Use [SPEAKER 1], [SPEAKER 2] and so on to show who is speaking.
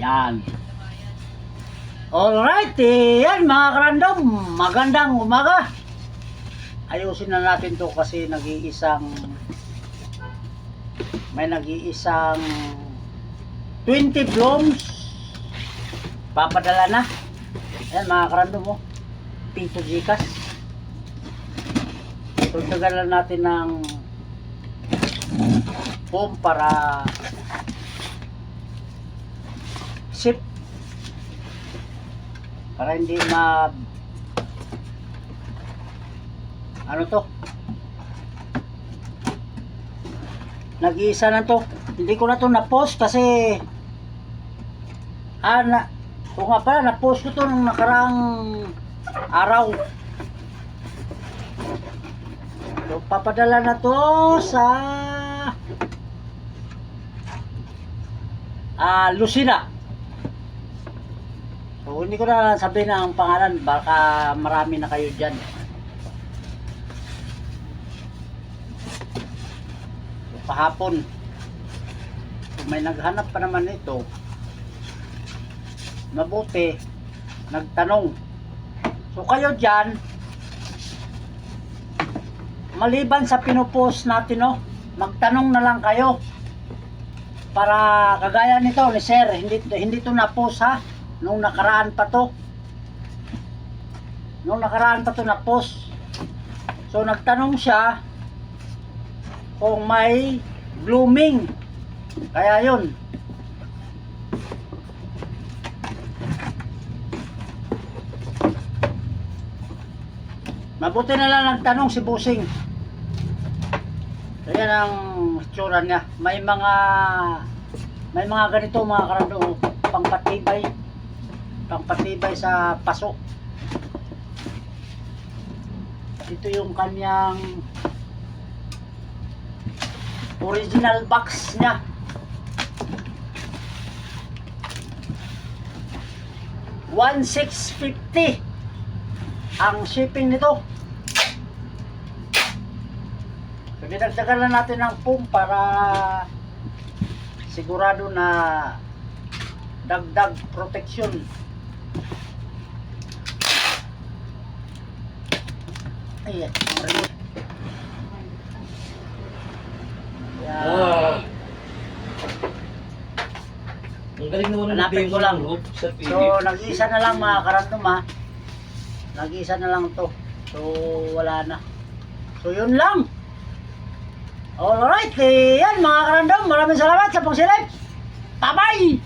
[SPEAKER 1] Yan. Alright, yan mga karandom, magandang umaga. Ayusin na natin to kasi may nag-iisang 20 blooms papadala na. Yan mga karandom, Pito Gcash. Tugtagan lang natin ng foam para ship, para hindi ano to, nag-iisa na to. Hindi ko na to na-post kasi kung nga pala na-post ko to nung nakaraang araw. So, papadala na to sa Lucina. So, hindi ko na sabihin ang pangalan, baka marami na kayo dyan. So, kahapon, kung may naghanap pa naman ito, mabuti, nagtanong. So, kayo dyan, maliban sa pinupost natin, magtanong na lang kayo. Para kagaya nito ni Sir, hindi to na-post nung nakaraan pa to. Nung nakaraan pa to na-post. So nagtanong siya kung may blooming. Kaya yun. Mabuti na lang nagtanong si Busing. Yan ang itsura niya. May mga ganito mga karando, pangpatibay sa paso. Ito yung kanyang original box niya. $1,650 ang shipping nito. Dinagdagan lang natin ng foam para sigurado na dagdag protection. Ayan, ang remote.
[SPEAKER 2] Wow. Ang galing naman ng
[SPEAKER 1] Hanapin ko lang.
[SPEAKER 2] sa Philip.
[SPEAKER 1] So, nag-iisa na lang mga karandom Nag-iisa na lang to. So, wala na. So, yun lang. Alright, yan mga karandom, maraming salamat sa pagsilip. Bye-bye!